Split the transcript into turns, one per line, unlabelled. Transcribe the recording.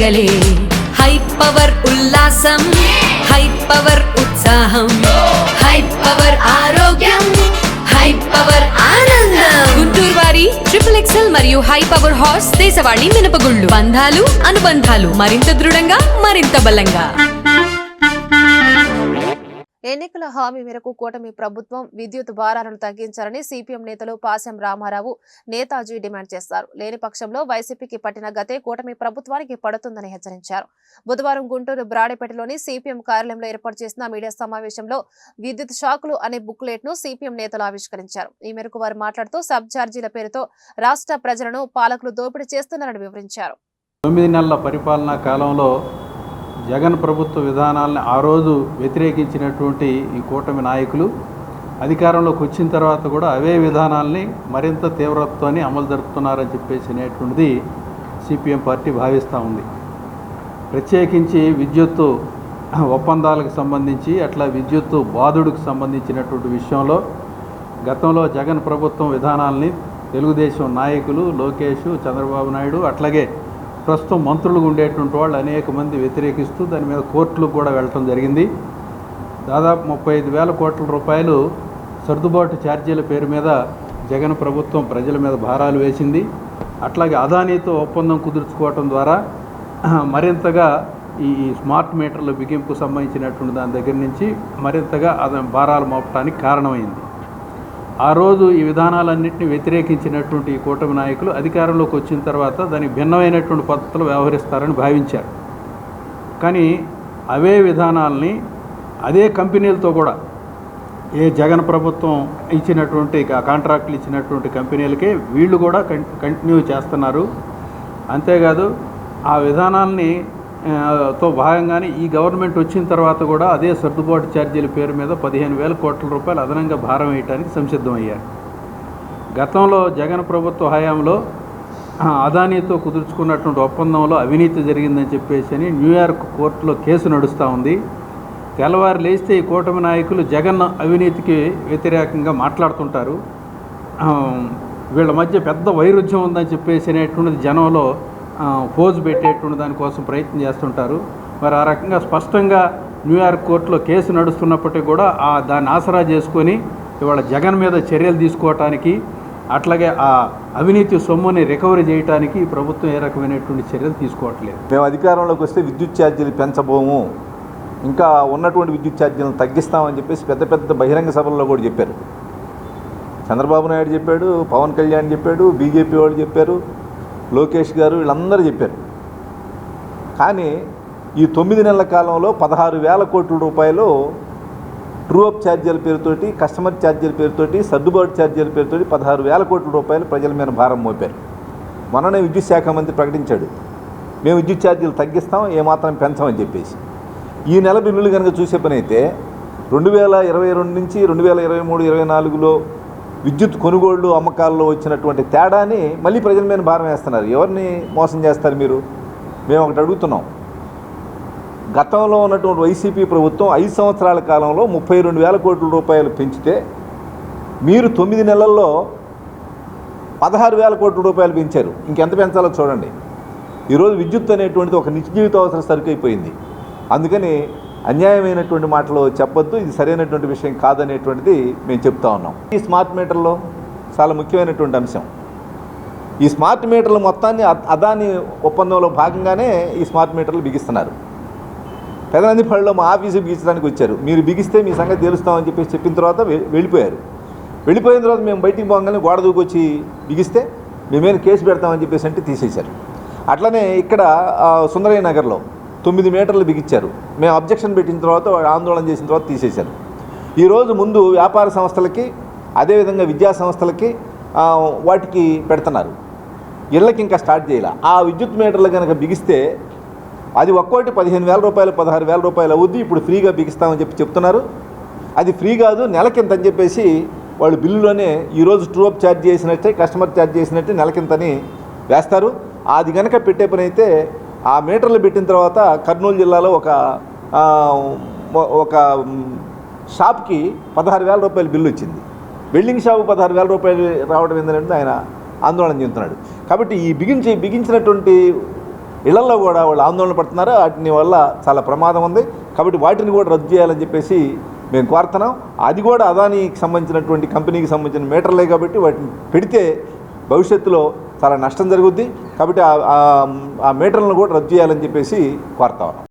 పండగలే. High power ఉల్లాసం, high power ఉత్సాహం, high power ఆరోగ్యం, హై పవర్ ఆనందం. గుంటూరు వారి XXL మరియు హై పవర్ హార్స్ దేశవాళీ మినపగుళ్ళు. బంధాలు అనుబంధాలు మరింత దృఢంగా, మరింత బలంగా.
ఎన్నికల హామీ మేరకు కూటమి ప్రభుత్వం విద్యుత్ భారాలను తగ్గించాలని సిపిఎం నేతలు పాశం రామారావు, నేతాజీ డిమాండ్ చేశారు. లేని పక్షంలో వైసీపీకి పట్టిన గతే కూటమి ప్రభుత్వానికి పడుతుందని హెచ్చరించారు. బుధవారం గుంటూరు బ్రాడేపేటలోని సిపిఎం కార్యాలయంలో ఏర్పాటు చేసిన మీడియా సమావేశంలో విద్యుత్ షాకులు అనే బుక్లెట్ ను సిపిఎం నేతలు ఆవిష్కరించారు. ఈ మేరకు వారు మాట్లాడుతూ సబ్ ఛార్జీల పేరుతో రాష్ట్ర ప్రజలను పాలకులు దోపిడీ చేస్తున్నారని వివరించారు.
9 నెలల పరిపాలనా కాలంలో జగన్ ప్రభుత్వ విధానాలను ఆ రోజు వ్యతిరేకించినటువంటి ఈ కూటమి నాయకులు అధికారంలోకి వచ్చిన తర్వాత కూడా అవే విధానాలని మరింత తీవ్రతతో అమలు జరుపుతున్నారని చెప్పేసినటువంటిది సిపిఎం పార్టీ భావిస్తూ ఉంది. ప్రత్యేకించి విద్యుత్తు ఒప్పందాలకు సంబంధించి అట్లా విద్యుత్తు బాధుడికి సంబంధించినటువంటి విషయంలో గతంలో జగన్ ప్రభుత్వం విధానాలని తెలుగుదేశం నాయకులు లోకేష్, చంద్రబాబు నాయుడు అట్లాగే ప్రస్తుతం మంత్రులుగా ఉండేటువంటి వాళ్ళు అనేక మంది వ్యతిరేకిస్తూ దాని మీద కోర్టులకు కూడా వెళ్ళటం జరిగింది. దాదాపు 35,000 కోట్ల రూపాయలు సర్దుబాటు ఛార్జీల పేరు మీద జగన్ ప్రభుత్వం ప్రజల మీద భారాలు వేసింది. అట్లాగే అదానీతో ఒప్పందం కుదుర్చుకోవటం ద్వారా మరింతగా ఈ స్మార్ట్ మీటర్ల బిగింపుకు సంబంధించినటువంటి దాని దగ్గర నుంచి మరింతగా భారాలు మోపడానికి కారణమైంది. ఆ రోజు ఈ విధానాలన్నింటినీ వ్యతిరేకించినటువంటి ఈ కూటమి నాయకులు అధికారంలోకి వచ్చిన తర్వాత దానికి భిన్నమైనటువంటి పద్ధతులు వ్యవహరిస్తారని భావించారు. కానీ అవే విధానాలని అదే కంపెనీలతో కూడా ఏ జగన్ ప్రభుత్వం ఇచ్చినటువంటి కాంట్రాక్టులు ఇచ్చినటువంటి కంపెనీలకే వీళ్ళు కూడా కంటిన్యూ చేస్తున్నారు. అంతేకాదు ఆ విధానాలని తో భాగంగానే ఈ గవర్నమెంట్ వచ్చిన తర్వాత కూడా అదే సర్దుబాటు ఛార్జీల పేరు మీద 15,000 కోట్ల రూపాయలు అదనంగా భారం వేయడానికి సంసిద్ధమయ్యారు. గతంలో జగన్ ప్రభుత్వ హయాంలో అదానీతో కుదుర్చుకున్నటువంటి ఒప్పందంలో అవినీతి జరిగిందని చెప్పేసి న్యూయార్క్ కోర్టులో కేసు నడుస్తూ ఉంది. తెల్లవారు లేస్తే ఈ కూటమి నాయకులు జగన్ అవినీతికి వ్యతిరేకంగా మాట్లాడుతుంటారు. వీళ్ళ మధ్య పెద్ద వైరుధ్యం ఉందని చెప్పేసి అనేటువంటిది జనంలో పోజు పెట్టేటువంటి దానికోసం ప్రయత్నం చేస్తుంటారు. మరి ఆ రకంగా స్పష్టంగా న్యూయార్క్ కోర్టులో కేసు నడుస్తున్నప్పటికీ కూడా దాన్ని ఆసరా చేసుకొని ఇవాళ జగన్ మీద చర్యలు తీసుకోవటానికి అట్లాగే ఆ అవినీతి సొమ్ముని రికవరీ చేయడానికి ప్రభుత్వం ఏ రకమైనటువంటి చర్యలు తీసుకోవట్లేదు.
మేము అధికారంలోకి వస్తే విద్యుత్ ఛార్జీలు పెంచబోము, ఇంకా ఉన్నటువంటి విద్యుత్ ఛార్జీలను తగ్గిస్తామని చెప్పేసి పెద్ద పెద్ద బహిరంగ సభల్లో కూడా చెప్పారు. చంద్రబాబు నాయుడు చెప్పాడు, పవన్ కళ్యాణ్ చెప్పాడు, బీజేపీ వాళ్ళు చెప్పారు, లోకేష్ గారు వీళ్ళందరూ చెప్పారు. కానీ ఈ 9 నెలల కాలంలో 16,000 కోట్ల రూపాయలు ట్రూ అప్ ఛార్జీల పేరుతోటి, కస్టమర్ ఛార్జీల పేరుతోటి, సర్దుబాటు ఛార్జీల పేరుతోటి 16,000 కోట్ల రూపాయలు ప్రజల మీద భారం మోపారు. మొన్ననే విద్యుత్ శాఖ మంత్రి ప్రకటించాడు, మేము విద్యుత్ ఛార్జీలు తగ్గిస్తాం, ఏమాత్రం పెంచమని చెప్పేసి. ఈ నెల బిల్లులు కనుక చూసే పని అయితే 2022 నుంచి 2023-24లో విద్యుత్ కొనుగోళ్లు అమ్మకాల్లో వచ్చినటువంటి తేడాని మళ్ళీ ప్రజల మీద భారం వేస్తున్నారు. ఎవరిని మోసం చేస్తారు మీరు? మేము ఒకటి అడుగుతున్నాం. గతంలో ఉన్నటువంటి వైసీపీ ప్రభుత్వం 5 సంవత్సరాల కాలంలో 32,000 కోట్ల రూపాయలు పెంచితే మీరు 9 నెలల్లో 16,000 కోట్ల రూపాయలు పెంచారు. ఇంకెంత పెంచాలో చూడండి. ఈరోజు విద్యుత్ అనేటువంటిది ఒక నిత్య జీవితావసర సరుకు అయిపోయింది. అందుకని అన్యాయమైనటువంటి మాటలు చెప్పొద్దు, ఇది సరైనటువంటి విషయం కాదనేటువంటిది మేము చెప్తా ఉన్నాం. ఈ స్మార్ట్ మీటర్లో చాలా ముఖ్యమైనటువంటి అంశం. ఈ స్మార్ట్ మీటర్లు మొత్తాన్ని అదాని ఒప్పందంలో భాగంగానే ఈ స్మార్ట్ మీటర్లు బిగిస్తున్నారు. పెదనందిపల్లిలో మా ఆఫీసు బిగించడానికి వచ్చారు. మీరు బిగిస్తే మీ సంగతి తెలుస్తామని చెప్పేసి చెప్పిన తర్వాత వెళ్ళిపోయారు. వెళ్ళిపోయిన తర్వాత మేము బయటికి పోగానే గోడ దూకొచ్చి బిగిస్తే మేమేమైనా కేసు పెడతామని చెప్పేసి అంటే తీసేశారు. అట్లనే ఇక్కడ సుందరయ్య నగర్లో 9 మీటర్లు బిగించారు. మేము అబ్జెక్షన్ పెట్టిన తర్వాత ఆందోళన చేసిన తర్వాత తీసేశారు. ఈరోజు ముందు వ్యాపార సంస్థలకి అదేవిధంగా విద్యా సంస్థలకి వాటికి పెడుతున్నారు. ఇళ్ళకి ఇంకా స్టార్ట్ చేయాలి. ఆ విద్యుత్ మీటర్లు కనుక బిగిస్తే అది ఒక్కోటి 15,000 రూపాయలు 16,000 రూపాయలు అవుద్ది. ఇప్పుడు ఫ్రీగా బిగిస్తామని చెప్తున్నారు. అది ఫ్రీ కాదు, నెలకింత అని చెప్పేసి వాళ్ళు బిల్లులోనే ఈరోజు ట్రూ అప్ ఛార్జ్ చేసినట్టే, కస్టమర్ ఛార్జ్ చేసినట్టే నెలకింతని వేస్తారు. అది కనుక పెట్టే పని అయితే ఆ మీటర్లు పెట్టిన తర్వాత కర్నూలు జిల్లాలో ఒక షాప్కి 16,000 రూపాయల బిల్లు వచ్చింది. వెల్డింగ్ షాపు 16,000 రూపాయలు రావడం ఏంటంటే ఆయన ఆందోళన చెందుతున్నాడు. కాబట్టి ఈ బిగించినటువంటి ఇళ్లలో కూడా వాళ్ళు ఆందోళన పడుతున్నారు. వాటిని వల్ల చాలా ప్రమాదం ఉంది. కాబట్టి వాటిని కూడా రద్దు చేయాలని చెప్పేసి మేము కోరుతున్నాం. అది కూడా అదానికి సంబంధించినటువంటి కంపెనీకి సంబంధించిన మీటర్లే కాబట్టి వాటిని పెడితే భవిష్యత్తులో చాలా నష్టం జరుగుద్ది. కాబట్టి ఆ మీటర్లను కూడా రద్దు చేయాలని చెప్పేసి కోరుతా ఉన్నాం.